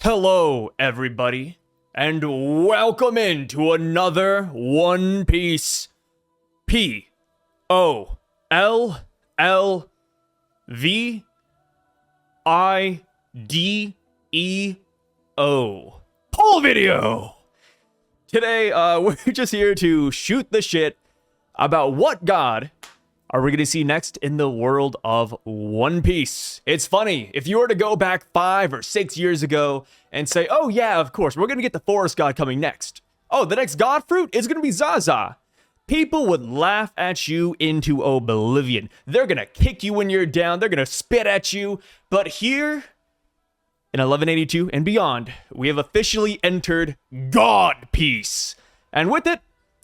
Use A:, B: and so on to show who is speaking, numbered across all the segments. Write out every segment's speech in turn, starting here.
A: Hello, everybody, and welcome into another One Piece POLLVIDEO poll video. Today, we're just here to shoot the shit about what god are we going to see next in the world of One Piece. It's funny, if you were to go back 5 or 6 years ago and say, oh yeah, of course, we're going to get the forest god coming next. Oh, the next god fruit is going to be Zaza. People would laugh at you into oblivion. They're going to kick you when you're down. They're going to spit at you. But here, in 1182 and beyond, we have officially entered God Peace. And with it,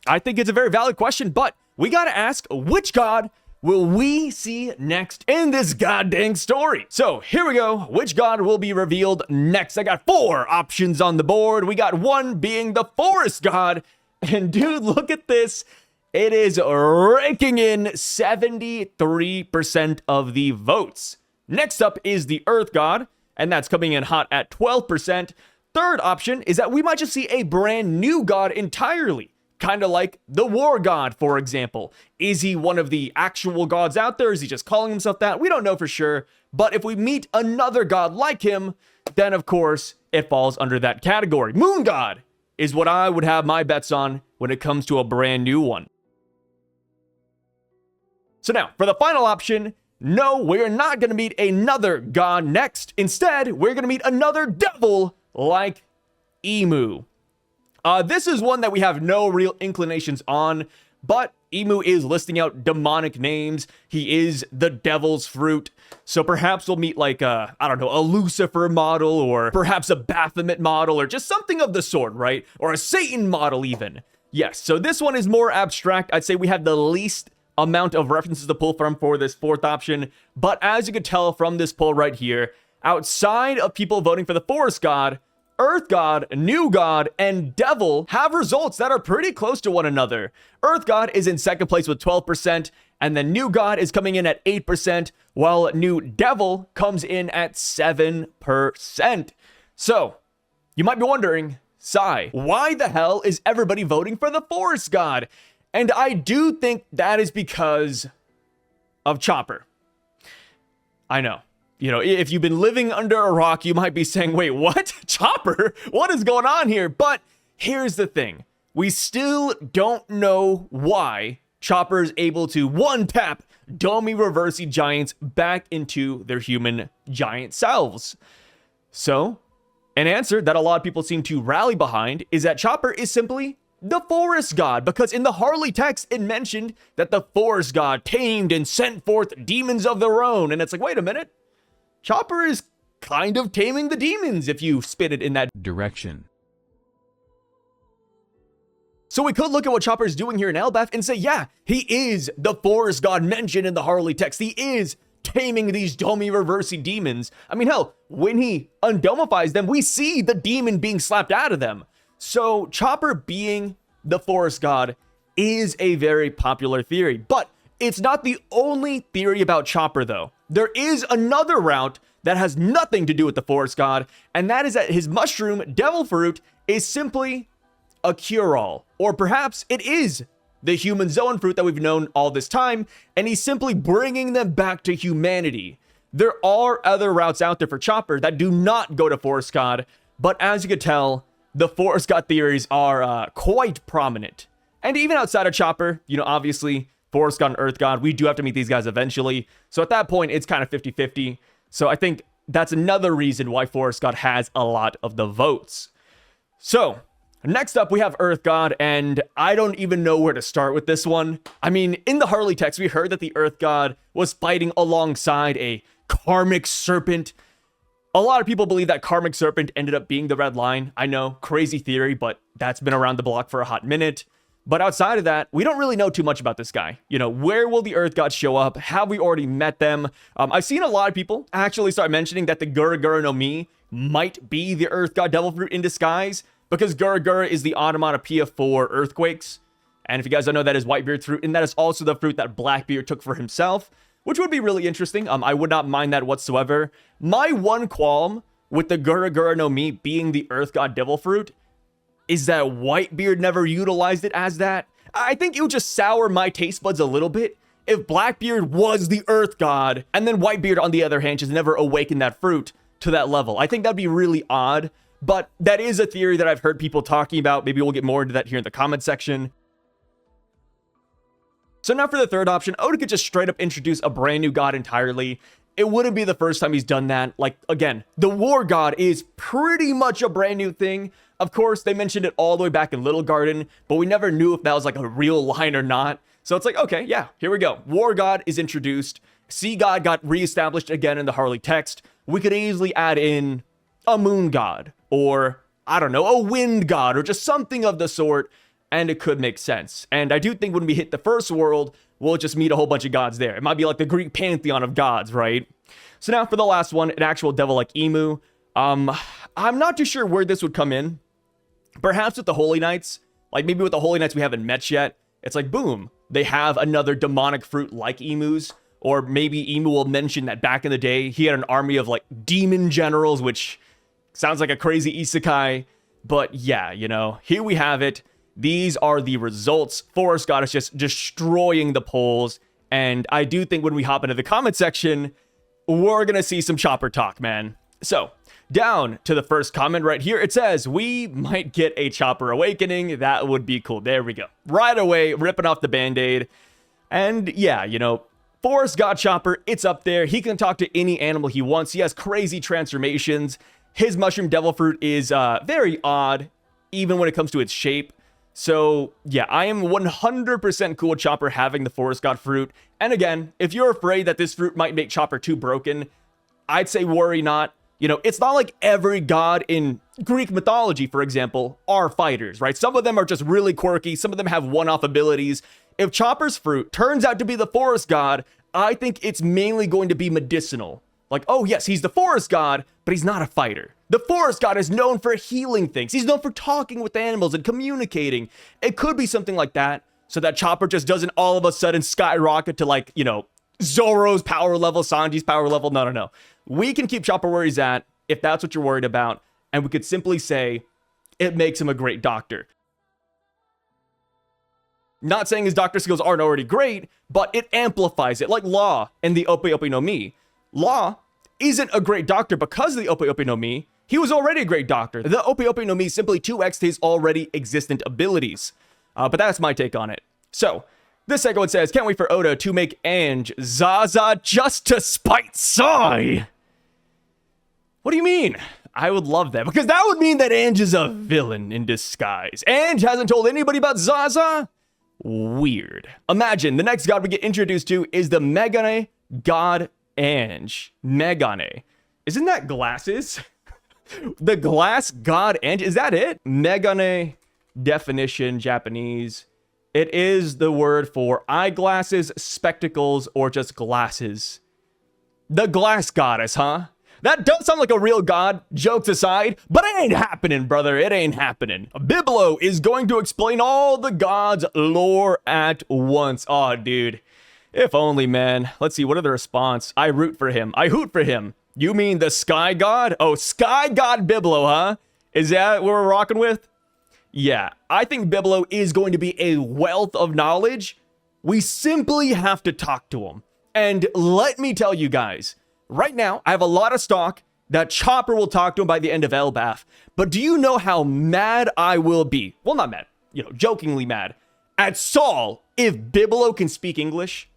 A: I think it's a very valid question, but we gotta ask, which god will we see next in this goddamn story? So here we go. Which god will be revealed next? I got 4 options on the board. We got one being the forest god. And dude, look at this. It is raking in 73% of the votes. Next up is the earth god, and that's coming in hot at 12%. Third option is that we might just see a brand new god entirely. Kind of like the war god, for example. Is he one of the actual gods out there? Is he just calling himself that? We don't know for sure. But if we meet another god like him, then of course it falls under that category. Moon god is what I would have my bets on when it comes to a brand new one. So now, for the final option, no, we're not going to meet another god next. Instead, we're going to meet another devil like Emu. This is one that we have no real inclinations on, but Emu is listing out demonic names. He is the devil's fruit. So perhaps we'll meet like a Lucifer model, or perhaps a Baphomet model, or just something of the sort, right? Or a Satan model even. Yes, so this one is more abstract. I'd say we have the least amount of references to pull from for this fourth option. But as you can tell from this poll right here, outside of people voting for the forest god, Earth God, New God, and Devil have results that are pretty close to one another. Earth God is in second place with 12%, and the New God is coming in at 8%, while New Devil comes in at 7%. So, you might be wondering, Sai, why the hell is everybody voting for the Forest God? And I do think that is because of Chopper. I know. You know, if you've been living under a rock, you might be saying, wait, what? Chopper? What is going on here? But here's the thing. We still don't know why Chopper is able to one-tap Domi Reversi giants back into their human giant selves. So, an answer that a lot of people seem to rally behind is that Chopper is simply the forest god, because in the Harley text, it mentioned that the forest god tamed and sent forth demons of their own. And it's like, wait a minute. Chopper is kind of taming the demons if you spin it in that direction. So we could look at what Chopper is doing here in Elbaf and say, yeah, he is the forest god mentioned in the Harley text. He is taming these Domi Reversi demons. I mean, hell, when he undomifies them, we see the demon being slapped out of them. So Chopper being the forest god is a very popular theory, but it's not the only theory about Chopper, though. There is another route that has nothing to do with the forest god, and that is that his mushroom, devil fruit, is simply a cure-all. Or perhaps it is the human zoan fruit that we've known all this time, and he's simply bringing them back to humanity. There are other routes out there for Chopper that do not go to forest god, but as you can tell, the forest god theories are quite prominent. And even outside of Chopper, you know, obviously, Forest God and Earth God, we do have to meet these guys eventually. So at that point, it's kind of 50-50. So I think that's another reason why Forest God has a lot of the votes. So next up, we have Earth God, and I don't even know where to start with this one. I mean, in the Harley text, we heard that the Earth God was fighting alongside a karmic serpent. A lot of people believe that karmic serpent ended up being the Red Line. I know, crazy theory, but that's been around the block for a hot minute. But outside of that, we don't really know too much about this guy. You know, where will the Earth Gods show up? Have we already met them? I've seen a lot of people actually start mentioning that the Gura Gura no Mi might be the Earth God Devil Fruit in disguise, because Gura Gura is the onomatopoeia for earthquakes. And if you guys don't know, that is Whitebeard's fruit, and that is also the fruit that Blackbeard took for himself, which would be really interesting. I would not mind that whatsoever. My one qualm with the Gura Gura no Mi being the Earth God Devil Fruit is that Whitebeard never utilized it as that. I think it would just sour my taste buds a little bit if Blackbeard was the Earth God, and then Whitebeard, on the other hand, just never awakened that fruit to that level. I think that'd be really odd, but that is a theory that I've heard people talking about. Maybe we'll get more into that here in the comment section. So now for the third option, Oda could just straight up introduce a brand new god entirely. It wouldn't be the first time he's done that. Like, again, the War God is pretty much a brand new thing. Of course, they mentioned it all the way back in Little Garden, but we never knew if that was like a real line or not. So it's like, okay, yeah, here we go. War God is introduced. Sea God got reestablished again in the Harley text. We could easily add in a Moon God, or, I don't know, a Wind God, or just something of the sort, and it could make sense. And I do think when we hit the first world, we'll just meet a whole bunch of gods there. It might be like the Greek pantheon of gods, right? So now for the last one, an actual devil like Emu. I'm not too sure where this would come in. Perhaps with the Holy Knights. Like maybe with the Holy Knights we haven't met yet. It's like, boom, they have another demonic fruit like Emus. Or maybe Emu will mention that back in the day, he had an army of like demon generals, which sounds like a crazy isekai. But yeah, you know, here we have it. These are the results. Forest God is just destroying the polls. And I do think when we hop into the comment section, we're going to see some chopper talk, man. So down to the first comment right here, it says, we might get a chopper awakening. That would be cool. There we go. Right away, ripping off the band-aid. And yeah, you know, Forest God Chopper, it's up there. He can talk to any animal he wants. He has crazy transformations. His mushroom devil fruit is very odd, even when it comes to its shape. So yeah, I am 100% cool with Chopper having the Forest God fruit. And again, if you're afraid that this fruit might make Chopper too broken, I'd say worry not. You know, it's not like every god in Greek mythology, for example, are fighters, right? Some of them are just really quirky. Some of them have one-off abilities. If Chopper's fruit turns out to be the Forest God, I think it's mainly going to be medicinal. Like, oh yes, he's the Forest God, but he's not a fighter. The Forest God is known for healing things. He's known for talking with animals and communicating. It could be something like that, so that Chopper just doesn't all of a sudden skyrocket to, like, you know, Zoro's power level, Sanji's power level. No. We can keep Chopper where he's at, if that's what you're worried about, and we could simply say it makes him a great doctor. Not saying his doctor skills aren't already great, but it amplifies it, like Law in the Ope Ope no Mi. Law isn't a great doctor because of the Ope Ope no Mi. He was already a great doctor. The Ope Ope no Mi simply 2x'd his already existent abilities. But that's my take on it. So, this second one says, can't wait for Oda to make Ange Zaza just to spite Sai. What do you mean? I would love that, because that would mean that Ange is a villain in disguise. Ange hasn't told anybody about Zaza? Weird. Imagine the next god we get introduced to is the Megane God Ange. Megane. Isn't that glasses? The glass god Ange, is that it? Megane, definition, Japanese. It is the word for eyeglasses, spectacles, or just glasses. The glass goddess, huh? That does sound like a real god, jokes aside, but it ain't happening, brother. It ain't happening. Biblo is going to explain all the gods' lore at once. Aw, dude. If only, man. Let's see, what are the response? I root for him. I hoot for him. You mean the Sky God? Oh, Sky God Biblo, huh? Is that what we're rocking with? Yeah, I think Biblo is going to be a wealth of knowledge. We simply have to talk to him. And let me tell you guys, right now, I have a lot of stock that Chopper will talk to him by the end of Elbaf. But do you know how mad I will be? Well, not mad, you know, jokingly mad at Saul if Biblo can speak English.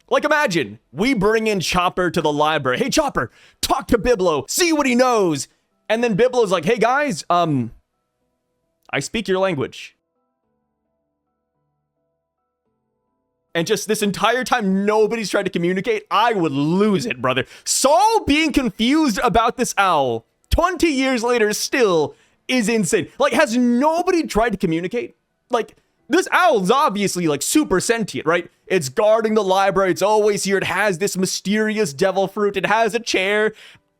A: Like, imagine we bring in Chopper to the library. Hey, Chopper, talk to Biblo, see what he knows. And then Biblo's like, hey, guys, I speak your language. And just this entire time, nobody's tried to communicate. I would lose it, brother. Saul being confused about this owl 20 years later still is insane. Like, has nobody tried to communicate? Like, this owl's obviously, like, super sentient, right? It's guarding the library. It's always here. It has this mysterious devil fruit. It has a chair.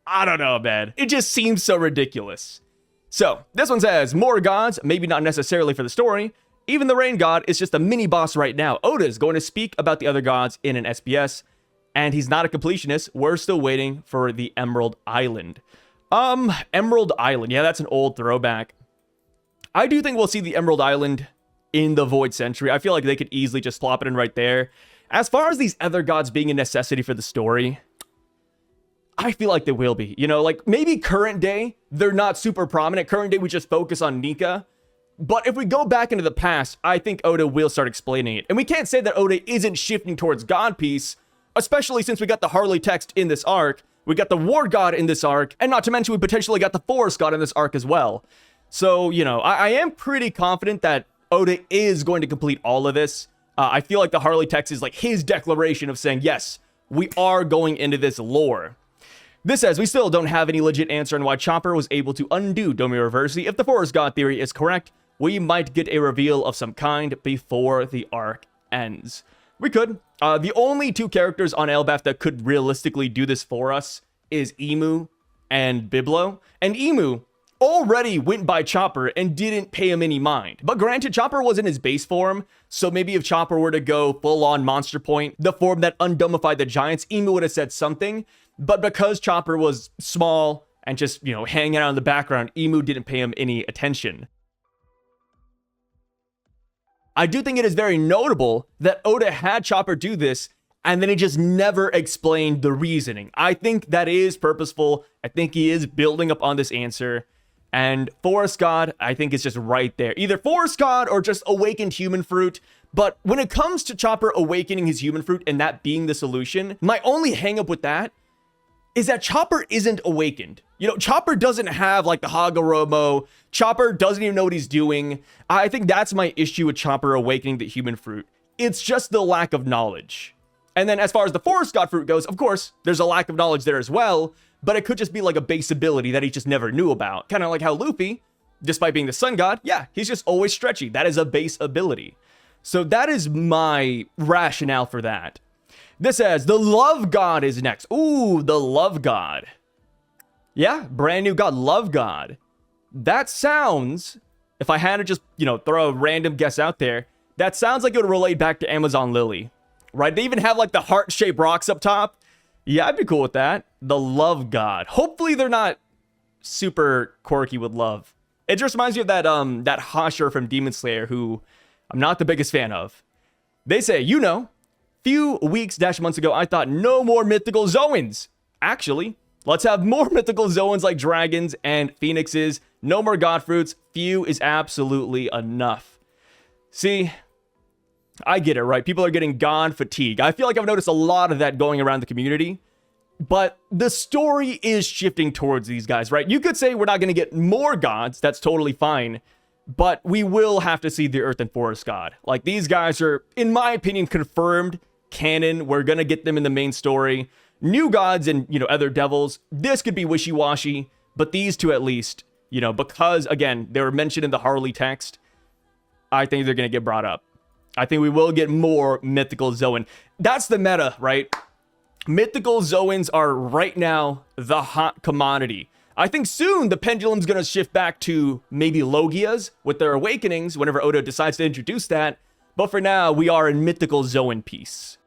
A: I don't know, man. It just seems so ridiculous. So, this one says, more gods, maybe not necessarily for the story. Even the Rain God is just a mini boss right now. Oda is going to speak about the other gods in an SBS, and he's not a completionist. We're still waiting for the Emerald Island. Emerald Island. Yeah, that's an old throwback. I do think we'll see the Emerald Island in the Void Century. I feel like they could easily just plop it in right there. As far as these other gods being a necessity for the story, I feel like they will be. You know, like maybe current day, they're not super prominent. Current day, we just focus on Nika. But if we go back into the past, I think Oda will start explaining it. And we can't say that Oda isn't shifting towards God Piece, especially since we got the Harley text in this arc. We got the War God in this arc. And not to mention, we potentially got the Forest God in this arc as well. So, you know, I am pretty confident that Oda is going to complete all of this. I feel like the Harley text is like his declaration of saying, yes, we are going into this lore. This says, we still don't have any legit answer on why Chopper was able to undo Domi Reversi. If the Forest God theory is correct, we might get a reveal of some kind before the arc ends. We could. The only two characters on Elbaf that could realistically do this for us is Emu and Biblo. And Emu already went by Chopper and didn't pay him any mind. But granted, Chopper was in his base form, so maybe if Chopper were to go full-on Monster Point, the form that undummified the giants, Emu would have said something. But because Chopper was small and just, you know, hanging out in the background, Emu didn't pay him any attention. I do think it is very notable that Oda had Chopper do this, and then he just never explained the reasoning. I think that is purposeful. I think he is building up on this answer. And Forest God, I think, is just right there. Either Forest God or just awakened human fruit. But when it comes to Chopper awakening his human fruit and that being the solution, my only hang up with that is that Chopper isn't awakened. You know, Chopper doesn't have like the Hagoromo. Chopper doesn't even know what he's doing. I think that's my issue with Chopper awakening the human fruit. It's just the lack of knowledge. And then as far as the Forest God fruit goes, of course, there's a lack of knowledge there as well. But it could just be like a base ability that he just never knew about. Kind of like how Luffy, despite being the Sun God, yeah, he's just always stretchy. That is a base ability. So that is my rationale for that. This says, the Love God is next. Ooh, the Love God. Yeah, brand new God, Love God. That sounds, if I had to just, you know, throw a random guess out there, that sounds like it would relate back to Amazon Lily, right? They even have like the heart-shaped rocks up top. Yeah, I'd be cool with that. The Love God. Hopefully they're not super quirky with love. It just reminds me of that that Hashir from Demon Slayer, who I'm not the biggest fan of. They say, you know, few weeks - months ago, I thought no more mythical Zoans. Actually, let's have more mythical Zoans like dragons and phoenixes. No more god fruits. Few is absolutely enough. See, I get it, right? People are getting god fatigue. I feel like I've noticed a lot of that going around the community. But the story is shifting towards these guys, right? You could say we're not going to get more gods. That's totally fine. But we will have to see the Earth and Forest God. Like, these guys are, in my opinion, confirmed canon. We're going to get them in the main story. New gods and, you know, other devils. This could be wishy-washy. But these two at least, you know, because, again, they were mentioned in the Harley text, I think they're going to get brought up. I think we will get more mythical Zoan. That's the meta, right? Mythical Zoans are right now the hot commodity. I think soon the pendulum's going to shift back to maybe Logias with their awakenings whenever Oda decides to introduce that. But for now, we are in mythical Zoan piece.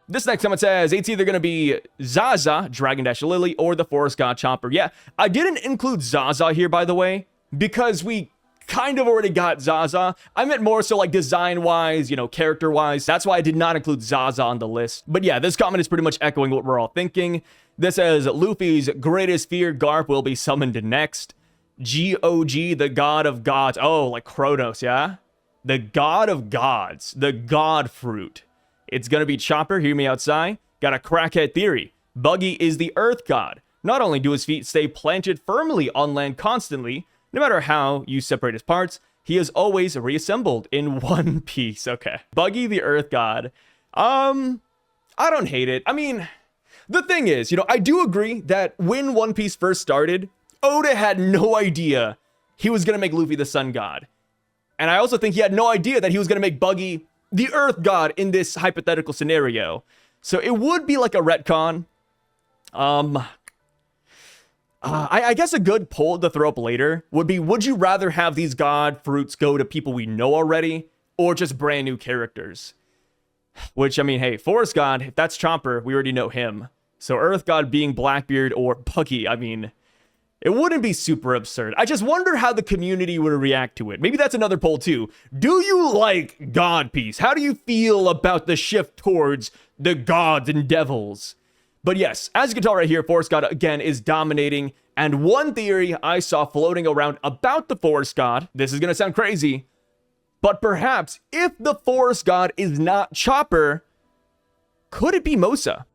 A: This next comment says, it's either going to be Zaza, Dragon Dash Lily, or the Forest God Chopper. Yeah, I didn't include Zaza here, by the way, because we kind of already got Zaza. I meant more so like design-wise, you know, character-wise. That's why I did not include Zaza on the list. But yeah, this comment is pretty much echoing what we're all thinking. This says, Luffy's greatest fear, Garp, will be summoned next. G-O-G, the God of Gods. Oh, like Kronos, yeah? The God of Gods. The God Fruit. It's gonna be Chopper, hear me outside. Got a crackhead theory. Buggy is the Earth God. Not only do his feet stay planted firmly on land constantly, no matter how you separate his parts, he is always reassembled in one piece. Okay. Buggy the Earth God. I don't hate it. I mean, the thing is, you know, I do agree that when One Piece first started, Oda had no idea he was going to make Luffy the Sun God. And I also think he had no idea that he was going to make Buggy the Earth God in this hypothetical scenario. So it would be like a retcon. I guess a good poll to throw up later would be, would you rather have these god fruits go to people we know already or just brand new characters? Which, I mean, hey, Forest God, if that's Chopper, we already know him. So Earth God being Blackbeard or Buggy, I mean, it wouldn't be super absurd. I just wonder how the community would react to it. Maybe that's another poll too. Do you like God Piece? How do you feel about the shift towards the gods and devils? But yes, as you can tell right here, Forest God again is dominating. And one theory I saw floating around about the Forest God, this is going to sound crazy, but perhaps if the Forest God is not Chopper, could it be Mosa?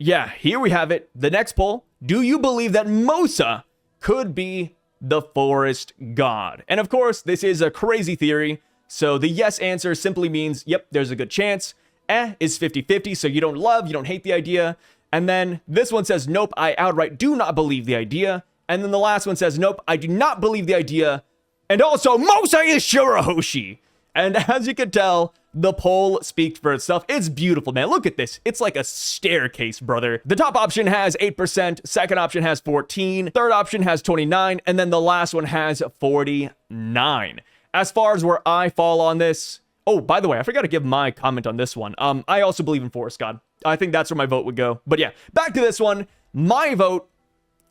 A: Yeah, here we have it. The next poll. Do you believe that Mosa could be the Forest God? And of course, this is a crazy theory. So the yes answer simply means, yep, there's a good chance. Is 50-50, so you don't love, you don't hate the idea. And then this one says, nope, I outright do not believe the idea. And then the last one says, nope, I do not believe the idea. And also, Mosa is Shirahoshi. And as you can tell, the poll speaks for itself. It's beautiful, man. Look at this. It's like a staircase, brother. The top option has 8%, second option has 14, third option has 29, and then the last one has 49. As far as where I fall on this, oh, by the way, I forgot to give my comment on this one. I also believe in Forest God. I think that's where my vote would go. But yeah, back to this one. My vote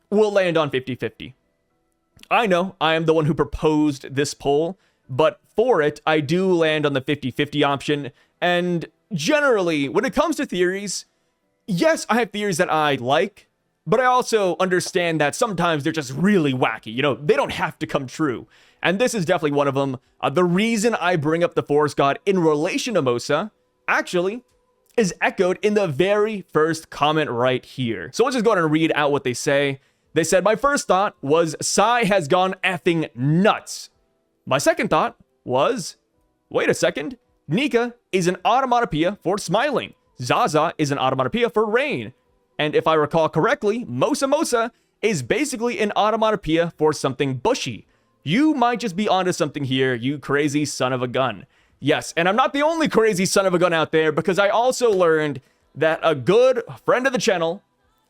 A: will land on 50-50. I know I am the one who proposed this poll, but for it, I do land on the 50-50 option. And generally, when it comes to theories, yes, I have theories that I like, but I also understand that sometimes they're just really wacky. You know, they don't have to come true. And this is definitely one of them. The reason I bring up the Forest God in relation to Mosa, actually, is echoed in the very first comment right here. So let's just go ahead and read out what they say. They said, my first thought was Sai has gone effing nuts. My second thought was, wait a second, Nika is an automatopoeia for smiling. Zaza is an automatopoeia for rain. And if I recall correctly, Mosa is basically an automatopoeia for something bushy. You might just be onto something here, you crazy son of a gun. Yes, and I'm not the only crazy son of a gun out there, because I also learned that a good friend of the channel,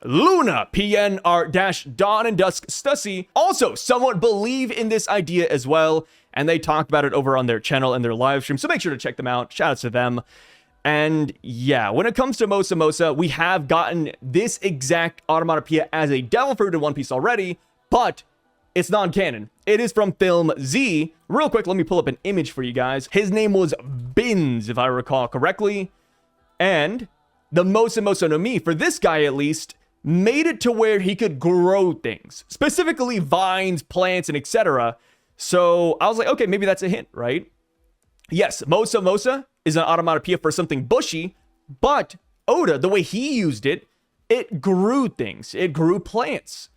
A: Luna, PNR-Dawn and Dusk Stussy, also somewhat believe in this idea as well, and they talked about it over on their channel and their live stream, so make sure to check them out. Shout out to them. And yeah, when it comes to Mosa, we have gotten this exact automatopoeia as a devil fruit in One Piece already, but it's non-canon. It is from film Z. Real quick, let me pull up an image for you guys. His name was Bins, if I recall correctly. And the Mosa no Mi, for this guy at least, made it to where he could grow things. Specifically vines, plants, and etc. So I was like, okay, maybe that's a hint, right? Yes, Mosa is an automatopoeia for something bushy, but Oda, the way he used it, it grew things. It grew plants.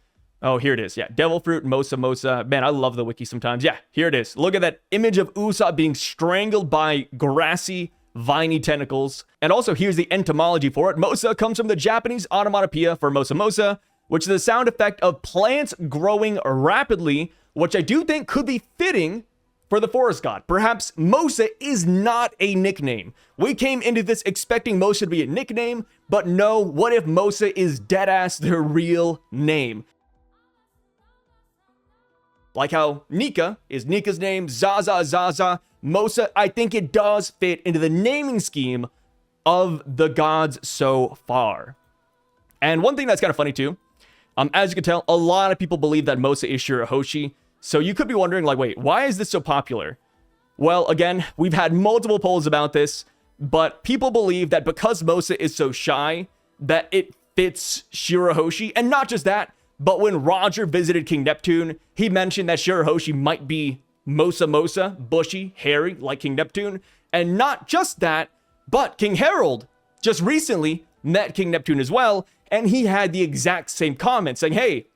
A: Oh, here it is. Yeah, devil fruit, Mosa. Man, I love the wiki sometimes. Yeah, here it is. Look at that image of Usopp being strangled by grassy, viney tentacles. And also, here's the etymology for it. Mosa comes from the Japanese automatopoeia for Mosa, which is the sound effect of plants growing rapidly, which I do think could be fitting for the Forest God. Perhaps Mosa is not a nickname. We came into this expecting Mosa to be a nickname, but no, what if Mosa is deadass their real name? Like how Nika is Nika's name, Zaza, Mosa, I think it does fit into the naming scheme of the gods so far. And one thing that's kind of funny too, as you can tell, a lot of people believe that Mosa is Shirahoshi. So you could be wondering, like, wait, why is this so popular? Well, again, we've had multiple polls about this, but people believe that because Mosa is so shy, that it fits Shirahoshi. And not just that, but when Roger visited King Neptune, he mentioned that Shirahoshi might be Mosa, bushy, hairy, like King Neptune. And not just that, but King Harold just recently met King Neptune as well, and he had the exact same comment saying, hey,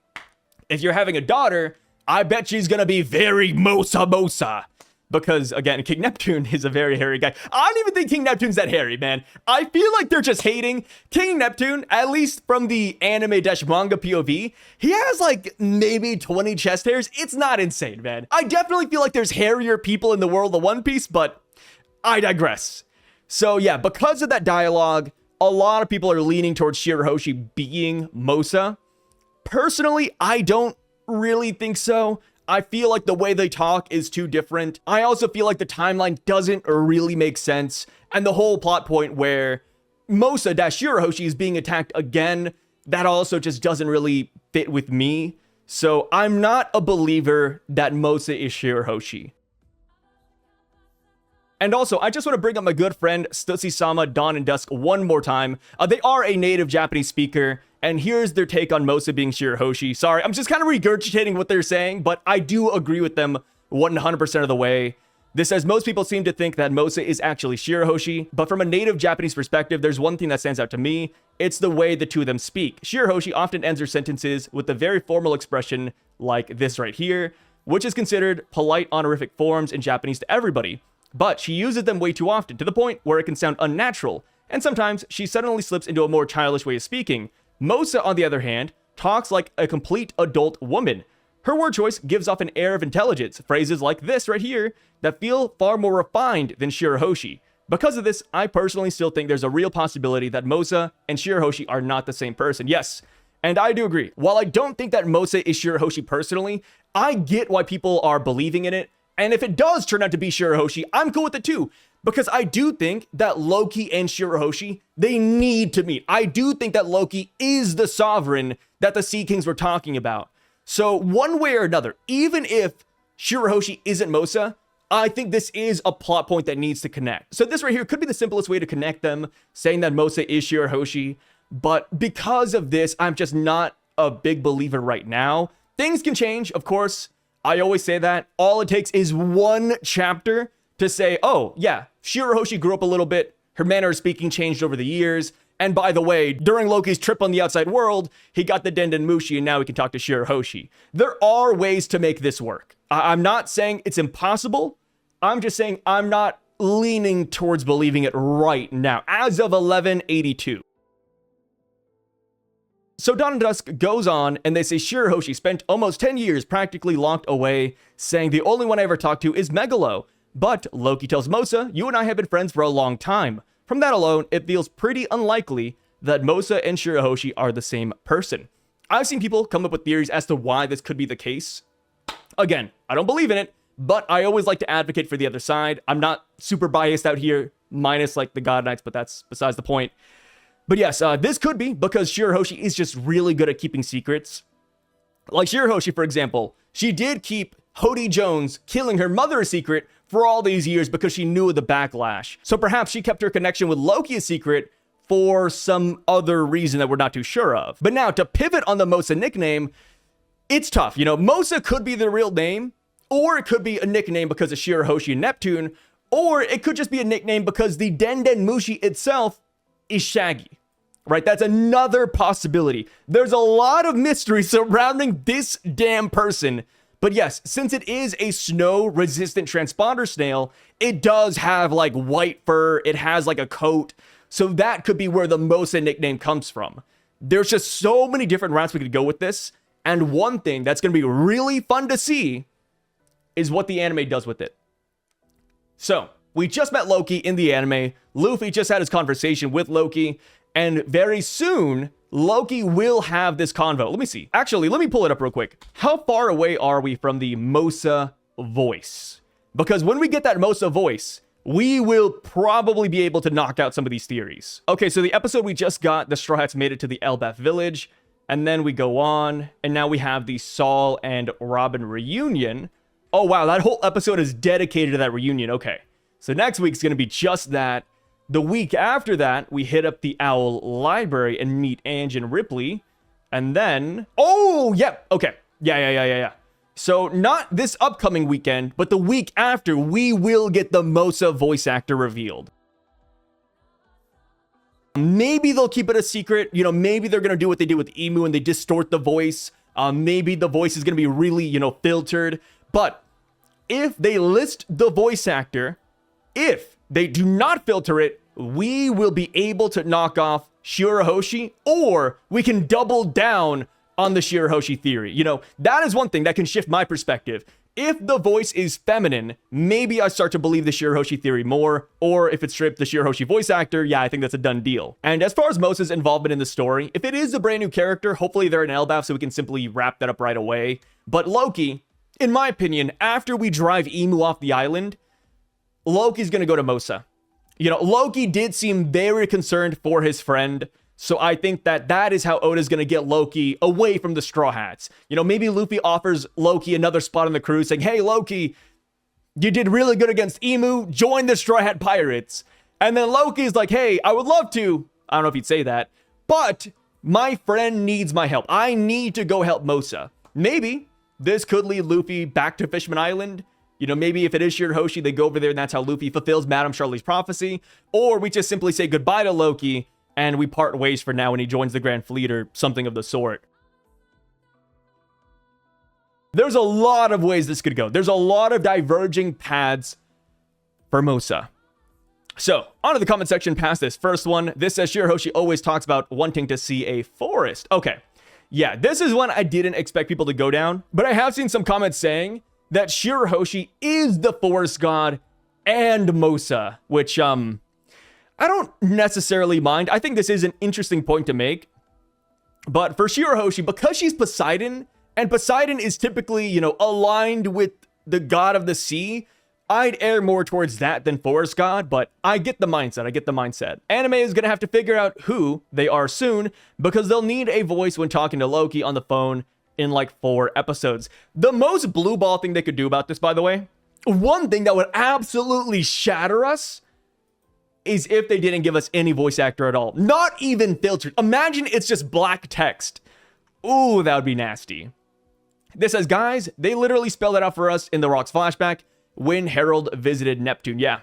A: if you're having a daughter, I bet she's gonna be very Mosa. Because, again, King Neptune is a very hairy guy. I don't even think King Neptune's that hairy, man. I feel like they're just hating. King Neptune, at least from the anime-manga POV, he has, like, maybe 20 chest hairs. It's not insane, man. I definitely feel like there's hairier people in the world of One Piece, but I digress. So, yeah, because of that dialogue, a lot of people are leaning towards Shirahoshi being Mosa. Personally, I don't really think so. I feel like the way they talk is too different. I also feel like the timeline doesn't really make sense. And the whole plot point where Mosa-Shirahoshi is being attacked again, that also just doesn't really fit with me. So I'm not a believer that Mosa is Shirahoshi. And also, I just want to bring up my good friend Stutsi-sama, Dawn and Dusk one more time. They are a native Japanese speaker, and here's their take on Mosa being Shirahoshi. Sorry, I'm just kind of regurgitating what they're saying, but I do agree with them 100% of the way. This says, most people seem to think that Mosa is actually Shirahoshi, but from a native Japanese perspective, there's one thing that stands out to me. It's the way the two of them speak. Shirahoshi often ends her sentences with a very formal expression like this right here, which is considered polite honorific forms in Japanese to everybody. But she uses them way too often, to the point where it can sound unnatural, and sometimes she suddenly slips into a more childish way of speaking. Mosa, on the other hand, talks like a complete adult woman. Her word choice gives off an air of intelligence, phrases like this right here, that feel far more refined than Shirahoshi. Because of this, I personally still think there's a real possibility that Mosa and Shirahoshi are not the same person. Yes, and I do agree. While I don't think that Mosa is Shirahoshi personally, I get why people are believing in it. And if it does turn out to be Shirahoshi, I'm cool with it too. Because I do think that Loki and Shirahoshi, they need to meet. I do think that Loki is the sovereign that the Sea Kings were talking about. So one way or another, even if Shirahoshi isn't Mosa, I think this is a plot point that needs to connect. So this right here could be the simplest way to connect them, saying that Mosa is Shirahoshi. But because of this, I'm just not a big believer right now. Things can change, of course. I always say that. All it takes is one chapter to say, oh, yeah, Shirahoshi grew up a little bit. Her manner of speaking changed over the years. And by the way, during Loki's trip on the outside world, he got the Denden Mushi and now he can talk to Shirahoshi. There are ways to make this work. I'm not saying it's impossible. I'm just saying I'm not leaning towards believing it right now, as of 1182. So Dawn and Dusk goes on, and they say Shirahoshi spent almost 10 years practically locked away, saying the only one I ever talked to is Megalo. But Loki tells Mosa, you and I have been friends for a long time. From that alone, it feels pretty unlikely that Mosa and Shirahoshi are the same person. I've seen people come up with theories as to why this could be the case. Again, I don't believe in it, but I always like to advocate for the other side. I'm not super biased out here, minus like the God Knights, but that's besides the point. But yes, this could be because Shirahoshi is just really good at keeping secrets. Like Shirahoshi, for example, she did keep Hody Jones killing her mother a secret for all these years because she knew of the backlash. So perhaps she kept her connection with Loki a secret for some other reason that we're not too sure of. But now, to pivot on the Mosa nickname, it's tough. You know, Mosa could be the real name, or it could be a nickname because of Shirahoshi and Neptune, or it could just be a nickname because the Denden Mushi itself is Shaggy, right? That's another possibility. There's a lot of mystery surrounding this damn person. But yes, since it is a snow-resistant transponder snail, it does have like white fur. It has like a coat. So that could be where the Mosa nickname comes from. There's just so many different routes we could go with this. And one thing that's going to be really fun to see is what the anime does with it. So we just met Loki in the anime. Luffy just had his conversation with Loki. And very soon, Loki will have this convo. Let me see. Actually, let me pull it up real quick. How far away are we from the Mosa voice? Because when we get that Mosa voice, we will probably be able to knock out some of these theories. Okay, so the episode we just got, the Straw Hats made it to the Elbaf village. And then we go on, and now we have the Saul and Robin reunion. Oh, wow, that whole episode is dedicated to that reunion. Okay, so next week's going to be just that. The week after that, we hit up the Owl Library and meet Ange and Ripley. And then... oh, yep. Okay. Yeah. So not this upcoming weekend, but the week after, we will get the Mosa voice actor revealed. Maybe they'll keep it a secret. You know, maybe they're going to do what they did with Emu and they distort the voice. Maybe the voice is going to be really, you know, filtered. But if they list the voice actor, if they do not filter it, we will be able to knock off Shirahoshi, or we can double down on the Shirahoshi theory. You know, that is one thing that can shift my perspective. If the voice is feminine, maybe I start to believe the Shirahoshi theory more, or if it's stripped the Shirahoshi voice actor, yeah, I think that's a done deal. And as far as Mosa's involvement in the story, if it is a brand new character, hopefully they're in Elbaf so we can simply wrap that up right away. But Loki, in my opinion, after we drive Emu off the island, Loki's gonna go to Mosa. You know, Loki did seem very concerned for his friend. So I think that is how Oda's going to get Loki away from the Straw Hats. You know, maybe Luffy offers Loki another spot on the crew saying, hey, Loki, you did really good against Emu. Join the Straw Hat Pirates. And then Loki's like, hey, I would love to. I don't know if he'd say that. But my friend needs my help. I need to go help Mosa. Maybe this could lead Luffy back to Fishman Island. You know, maybe if it is Shirahoshi, they go over there and that's how Luffy fulfills Madame Charlie's prophecy. Or we just simply say goodbye to Loki and we part ways for now when he joins the Grand Fleet or something of the sort. There's a lot of ways this could go. There's a lot of diverging paths for Mosa. So, onto the comment section past this first one. This says Shirahoshi always talks about wanting to see a forest. Okay. Yeah, this is one I didn't expect people to go down, but I have seen some comments saying that Shirahoshi is the forest god and Mosa, which I don't necessarily mind. I think this is an interesting point to make. But for Shirahoshi, because she's Poseidon, and Poseidon is typically, you know, aligned with the god of the sea, I'd err more towards that than forest god, but I get the mindset. Anime is going to have to figure out who they are soon, because they'll need a voice when talking to Loki on the phone in like 4 episodes. The most blue ball thing they could do about this, by the way, one thing that would absolutely shatter us is if they didn't give us any voice actor at all. Not even filtered. Imagine it's just black text. Ooh, that would be nasty. This says, guys, they literally spelled it out for us in the Rocks flashback when Harold visited Neptune. Yeah.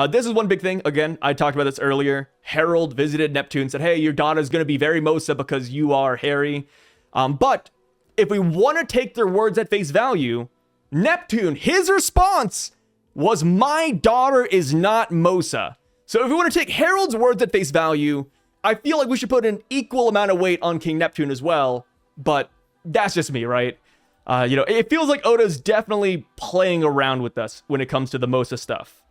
A: This is one big thing. Again, I talked about this earlier. Harold visited Neptune, said, hey, your daughter's going to be very Mosa because you are Harry. But if we want to take their words at face value, Neptune, his response was, my daughter is not Mosa. So if we want to take Harold's words at face value, I feel like we should put an equal amount of weight on King Neptune as well. But that's just me, right? You know, it feels like Oda's definitely playing around with us when it comes to the Mosa stuff.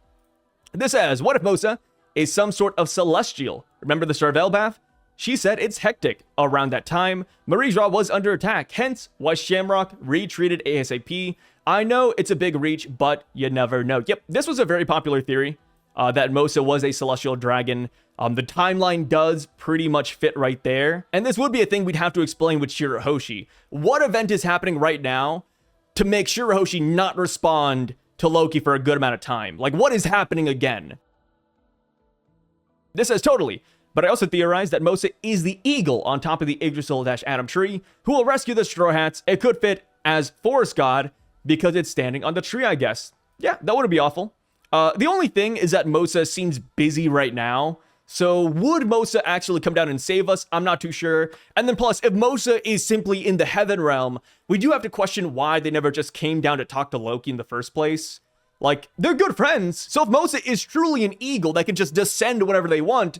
A: This says, what if Mosa is some sort of celestial? Remember the Starvel bath? She said it's hectic. Around that time, Marie-Jean was under attack, hence why Shamrock retreated ASAP. I know it's a big reach, but you never know. Yep, this was a very popular theory, that Mosa was a celestial dragon. The timeline does pretty much fit right there. And this would be a thing we'd have to explain with Shirahoshi. What event is happening right now to make Shirahoshi not respond to Loki for a good amount of time? Like, what is happening again? This says totally. But I also theorize that Mosa is the eagle on top of the Yggdrasil-Adam tree who will rescue the Straw Hats. It could fit as forest god because it's standing on the tree, I guess. Yeah, that wouldn't be awful. The only thing is that Mosa seems busy right now. So would Mosa actually come down and save us? I'm not too sure. And then plus, if Mosa is simply in the heaven realm, we do have to question why they never just came down to talk to Loki in the first place. Like, they're good friends. So if Mosa is truly an eagle that can just descend whenever they want,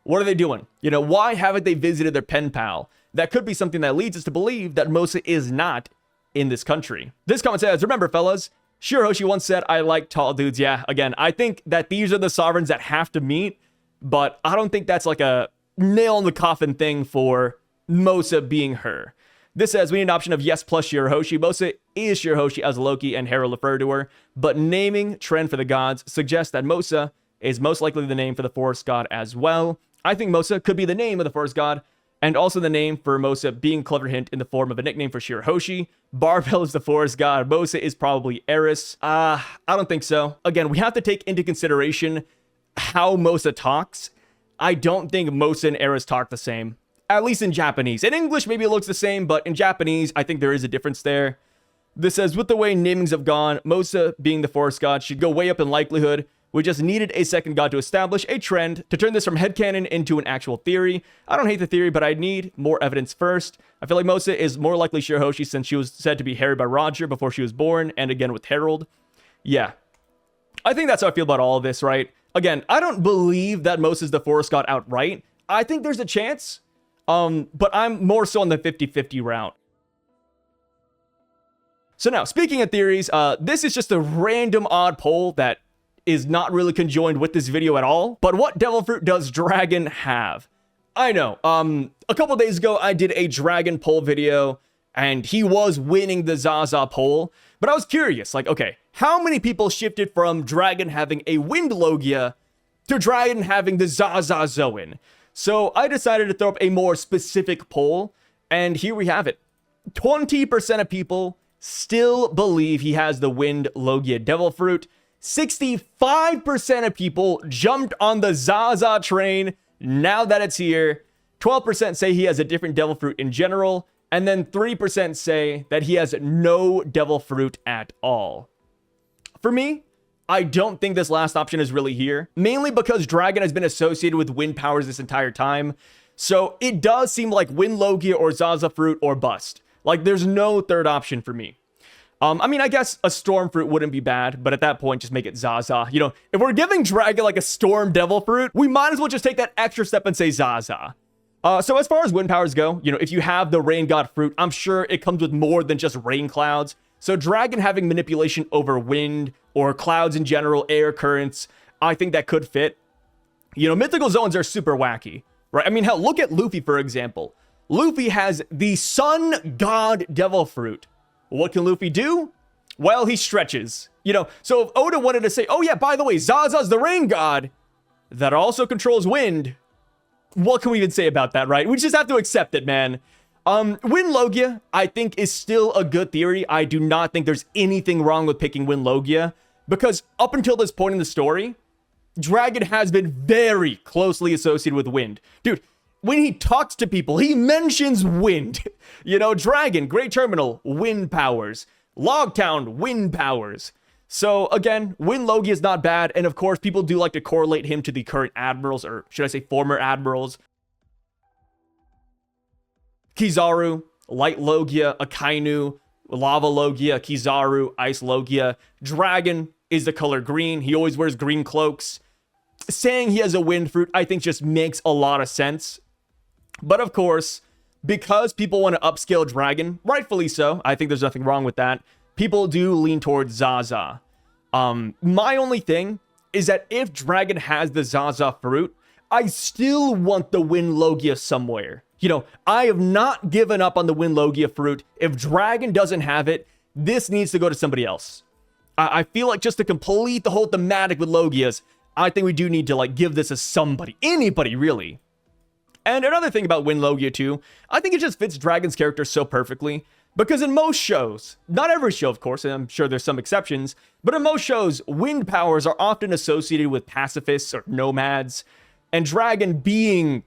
A: what are they doing? You know, why haven't they visited their pen pal? That could be something that leads us to believe that Mosa is not in this country. This comment says, remember fellas, Shirahoshi once said, I like tall dudes. Yeah, again, I think that these are the sovereigns that have to meet, but I don't think that's like a nail in the coffin thing for Mosa being her. This says, we need an option of yes plus Shirahoshi. Mosa is Shirahoshi as Loki and Harold refer to her, but naming trend for the gods suggests that Mosa is most likely the name for the forest god as well. I think Mosa could be the name of the forest god, and also the name for Mosa being clever hint in the form of a nickname for Shirahoshi. Barbell is the forest god. Mosa is probably Eris. I don't think so. Again, we have to take into consideration how Mosa talks. I don't think Mosa and Eris talk the same, at least in Japanese. In English, maybe it looks the same, but in Japanese, I think there is a difference there. This says, with the way namings have gone, Mosa being the forest god should go way up in likelihood. We just needed a second god to establish a trend to turn this from headcanon into an actual theory. I don't hate the theory, but I need more evidence first. I feel like Mosa is more likely Shirahoshi since she was said to be harried by Roger before she was born, and again with Harold. Yeah. I think that's how I feel about all of this, right? Again, I don't believe that Mosa is the forest god outright. I think there's a chance, but I'm more so on the 50-50 route. So now, speaking of theories, this is just a random odd poll that is not really conjoined with this video at all. But what devil fruit does dragon have? I know, a couple days ago, I did a dragon poll video, and he was winning the Zaza poll. But I was curious, like, okay, how many people shifted from dragon having a wind Logia to Dragon having the Zaza Zoan. So I decided to throw up a more specific poll, and here we have it. 20% of people still believe he has the Wind Logia Devil Fruit. 65% of people jumped on the Zaza train now that it's here. 12% say he has a different Devil Fruit in general. And then 3% say that he has no Devil Fruit at all. For me, I don't think this last option is really here. Mainly because Dragon has been associated with Wind powers this entire time. So it does seem like Wind Logia or Zaza Fruit or bust. Like there's no third option for me. I mean, I guess a Storm Fruit wouldn't be bad, but at that point, just make it Zaza. You know, if we're giving Dragon like a Storm Devil Fruit, we might as well just take that extra step and say Zaza. So as far as wind powers go, you know, if you have the Rain God Fruit, I'm sure it comes with more than just rain clouds. So Dragon having manipulation over wind or clouds in general, air currents, I think that could fit. You know, mythical zones are super wacky, right? I mean, hell, look at Luffy, for example. Luffy has the Sun God Devil Fruit. What can Luffy do? Well, he stretches. You know, so if Oda wanted to say, oh yeah, by the way, Zaza's the rain god that also controls wind, what can we even say about that, right? We just have to accept it, man. Wind Logia, I think, is still a good theory. I do not think there's anything wrong with picking Wind Logia, because up until this point in the story, Dragon has been very closely associated with wind. Dude, when he talks to people, he mentions wind. You know, Dragon, Great Terminal, wind powers. Logtown, wind powers. So again, Wind Logia is not bad, and of course, people do like to correlate him to the current admirals, or should I say former admirals. Kizaru, Light Logia, Akainu, Lava Logia, Kizaru, Ice Logia. Dragon is the color green. He always wears green cloaks. Saying he has a wind fruit, I think, just makes a lot of sense. But of course, because people want to upscale Dragon, rightfully so, I think there's nothing wrong with that, people do lean towards Zaza. My only thing is that if Dragon has the Zaza fruit, I still want the Wind Logia somewhere. You know, I have not given up on the Wind Logia fruit. If Dragon doesn't have it, this needs to go to somebody else. I feel like just to complete the whole thematic with Logias, I think we do need to like give this to somebody, anybody really. And another thing about Wind Logia too, I think it just fits Dragon's character so perfectly. Because in most shows, not every show of course, and I'm sure there's some exceptions, but in most shows, wind powers are often associated with pacifists or nomads. And Dragon being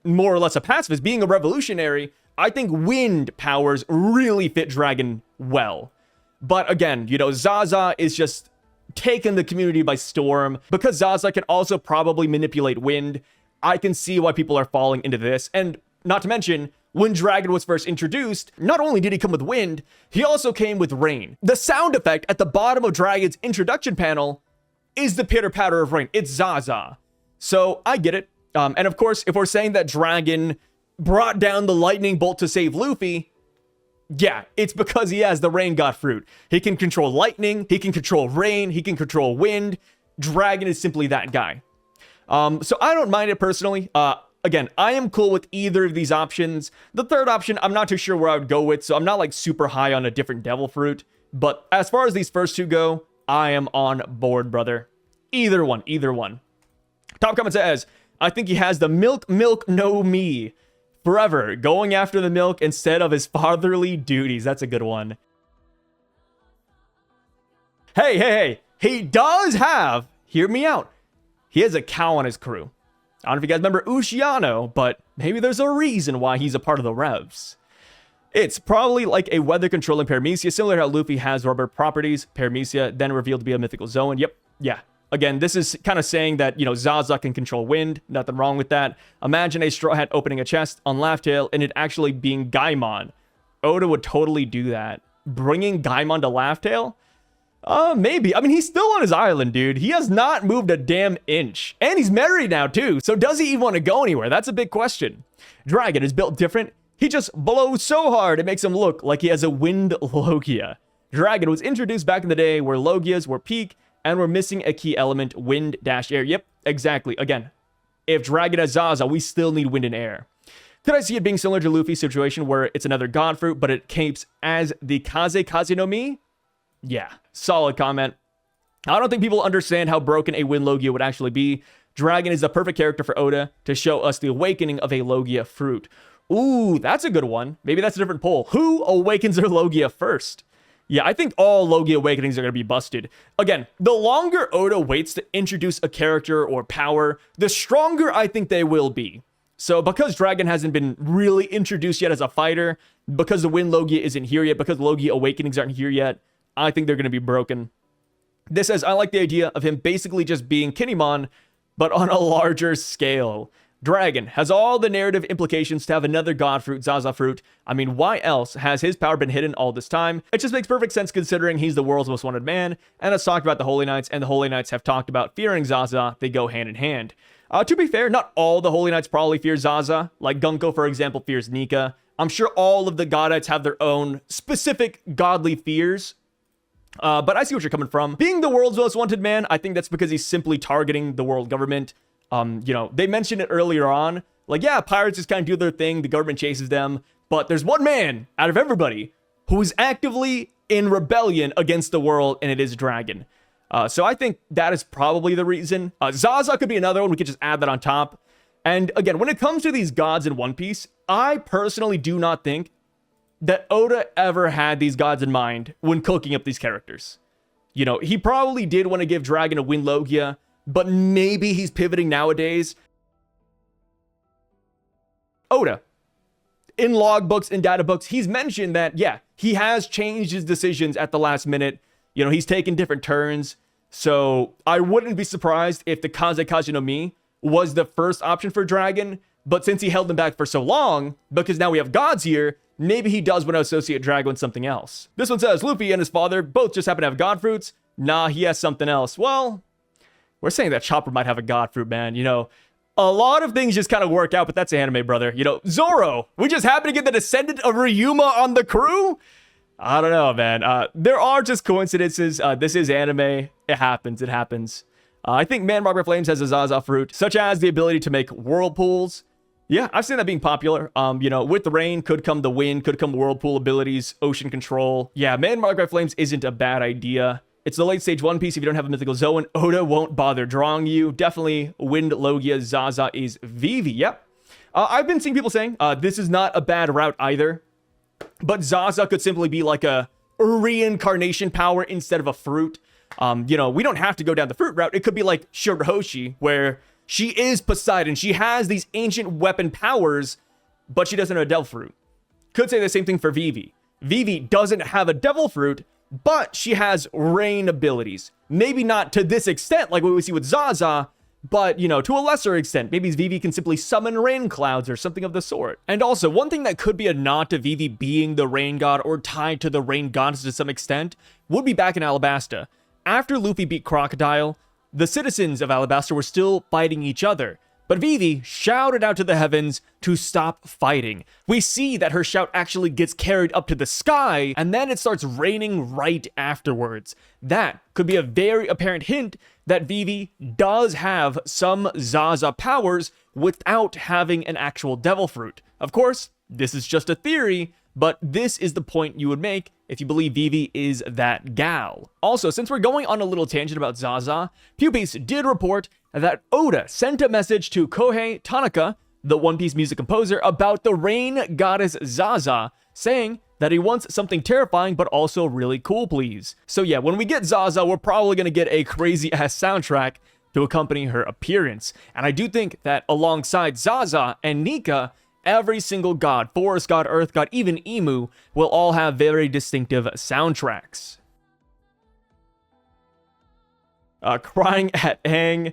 A: more or less a pacifist, being a revolutionary, I think wind powers really fit Dragon well. But again, you know, Zaza is just taking the community by storm. Because Zaza can also probably manipulate wind, I can see why people are falling into this. And not to mention, when Dragon was first introduced, not only did he come with wind, he also came with rain. The sound effect at the bottom of Dragon's introduction panel is the pitter-patter of rain. It's Zaza. So I get it. And of course, if we're saying that Dragon brought down the lightning bolt to save Luffy, yeah, it's because he has the Rain God Fruit. He can control lightning, he can control rain, he can control wind. Dragon is simply that guy. So I don't mind it personally. Again, I am cool with either of these options. The third option, I'm not too sure where I would go with, so I'm not like super high on a different Devil Fruit. But as far as these first two go, I am on board, brother. Either one, either one. Top comment says, I think he has the milk no me. Forever, going after the milk instead of his fatherly duties. That's a good one. Hey. He does have, hear me out, he has a cow on his crew. I don't know if you guys remember Ushiano, but maybe there's a reason why he's a part of the Revs. It's probably like a weather-controlling Paramecia, similar to how Luffy has rubber properties. Paramecia, then revealed to be a mythical zone. Yep, yeah. Again, this is kind of saying that, you know, Zaza can control wind. Nothing wrong with that. Imagine a Straw Hat opening a chest on Laugh Tale and it actually being Gaimon. Oda would totally do that. Bringing Gaimon to Laugh Tale? Maybe. I mean, he's still on his island, dude. He has not moved a damn inch. And he's married now, too. So does he even want to go anywhere? That's a big question. Dragon is built different. He just blows so hard it makes him look like he has a wind Logia. Dragon was introduced back in the day where Logias were peak and we're missing a key element, wind-air. Yep, exactly. Again, if Dragon has Zaza, we still need wind and air. Could I see it being similar to Luffy's situation where it's another God Fruit, but it capes as the Kaze no Mi? Yeah, solid comment. I don't think people understand how broken a Wind Logia would actually be. Dragon is the perfect character for Oda to show us the awakening of a Logia fruit. Ooh, that's a good one. Maybe that's a different poll. Who awakens their Logia first? Yeah, I think all Logia awakenings are going to be busted. Again, the longer Oda waits to introduce a character or power, the stronger I think they will be. So because Dragon hasn't been really introduced yet as a fighter, because the Wind Logia isn't here yet, because Logia awakenings aren't here yet, I think they're going to be broken. This says, I like the idea of him basically just being Kinemon, but on a larger scale. Dragon has all the narrative implications to have another God Fruit, Zaza Fruit. I mean, why else has his power been hidden all this time? It just makes perfect sense considering he's the world's most wanted man, and has talked about the Holy Knights, and the Holy Knights have talked about fearing Zaza. They go hand in hand. To be fair, not all the Holy Knights probably fear Zaza. Like Gunko, for example, fears Nika. I'm sure all of the Godites have their own specific godly fears. But I see what you're coming from. Being the world's most wanted man, I think that's because he's simply targeting the world government. They mentioned it earlier on. Like, yeah, pirates just kind of do their thing. The government chases them. But there's one man out of everybody who is actively in rebellion against the world, and it is Dragon. So I think that is probably the reason. Zaza could be another one. We could just add that on top. And again, when it comes to these gods in One Piece, I personally do not think that Oda ever had these gods in mind when cooking up these characters. He probably did want to give Dragon a Wind Logia, but maybe he's pivoting nowadays. Oda, in logbooks and data books, he's mentioned that, yeah, he has changed his decisions at the last minute. He's taken different turns. So I wouldn't be surprised if the Kazekazi no Mi was the first option for Dragon. But since he held them back for so long, because now we have gods here, maybe he does want to associate Dragon with something else. This one says, Luffy and his father both just happen to have god fruits. Nah, he has something else. Well, we're saying that Chopper might have a god fruit, man. A lot of things just kind of work out, but that's anime, brother. Zoro, we just happen to get the descendant of Ryuma on the crew? I don't know, man. There are just coincidences. This is anime. It happens. It happens. I think Man Rock by Flames has a Zaza fruit, such as the ability to make whirlpools. Yeah, I've seen that being popular. With the rain could come the wind, could come whirlpool abilities, ocean control. Yeah, Man Rock by Flames isn't a bad idea. It's the late stage One Piece. If you don't have a mythical Zoan, Oda won't bother drawing you. Definitely Wind Logia Zaza is Vivi. Yep. I've been seeing people saying this is not a bad route either. But Zaza could simply be like a reincarnation power instead of a fruit. We don't have to go down the fruit route. It could be like Shirahoshi, where she is Poseidon. She has these ancient weapon powers, but she doesn't have a devil fruit. Could say the same thing for Vivi. Vivi doesn't have a devil fruit, but she has rain abilities. Maybe not to this extent like what we see with Zaza, but, to a lesser extent. Maybe Vivi can simply summon rain clouds or something of the sort. And also, one thing that could be a nod to Vivi being the rain god or tied to the rain goddess to some extent would be back in Alabasta. After Luffy beat Crocodile, the citizens of Alabasta were still fighting each other. But Vivi shouted out to the heavens to stop fighting. We see that her shout actually gets carried up to the sky, and then it starts raining right afterwards. That could be a very apparent hint that Vivi does have some Zaza powers without having an actual devil fruit. Of course, this is just a theory, but this is the point you would make if you believe Vivi is that gal. Also, since we're going on a little tangent about Zaza, Pewpiece did report that Oda sent a message to Kohei Tanaka, the One Piece music composer, about the rain goddess Zaza, saying that he wants something terrifying but also really cool, please. So yeah, when we get Zaza, we're probably going to get a crazy-ass soundtrack to accompany her appearance. And I do think that alongside Zaza and Nika, every single god, forest god, earth god, even Emu, will all have very distinctive soundtracks. Crying at Aang.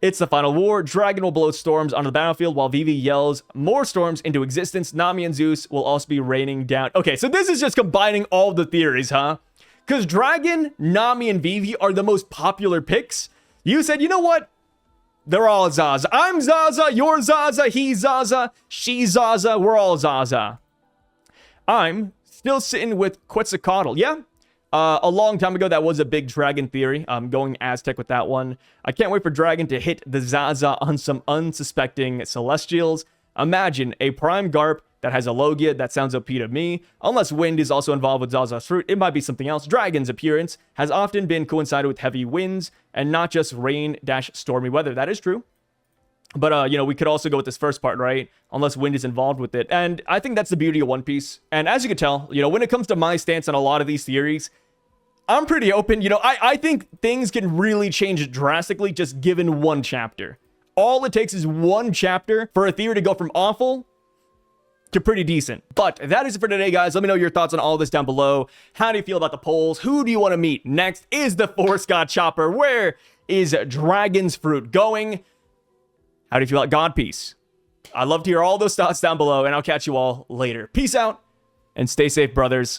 A: It's the final war. Dragon will blow storms onto the battlefield while Vivi yells more storms into existence. Nami and Zeus will also be raining down. Okay, so this is just combining all the theories, huh? Because Dragon, Nami, and Vivi are the most popular picks. You said, you know what? They're all Zaza. I'm Zaza, you're Zaza, he's Zaza, she's Zaza, we're all Zaza. I'm still sitting with Quetzalcoatl. Yeah, a long time ago, that was a big Dragon theory. I'm going Aztec with that one. I can't wait for Dragon to hit the Zaza on some unsuspecting Celestials. Imagine a Prime Garp that has a Logia. That sounds OP to me. Unless wind is also involved with Zaza's fruit, it might be something else. Dragon's appearance has often been coincided with heavy winds and not just rain-stormy weather. That is true. But, we could also go with this first part, right? Unless wind is involved with it. And I think that's the beauty of One Piece. And as you can tell, when it comes to my stance on a lot of these theories, I'm pretty open. I think things can really change drastically just given one chapter. All it takes is one chapter for a theory to go from awful to pretty decent. But that is it for today, guys. Let me know your thoughts on all this down below. How do you feel about the polls? Who do you want to meet next? Is the Force God Chopper? Where is Dragon's Fruit going? How do you feel about God Peace? I'd love to hear all those thoughts down below, and I'll catch you all later. Peace out, and stay safe, brothers.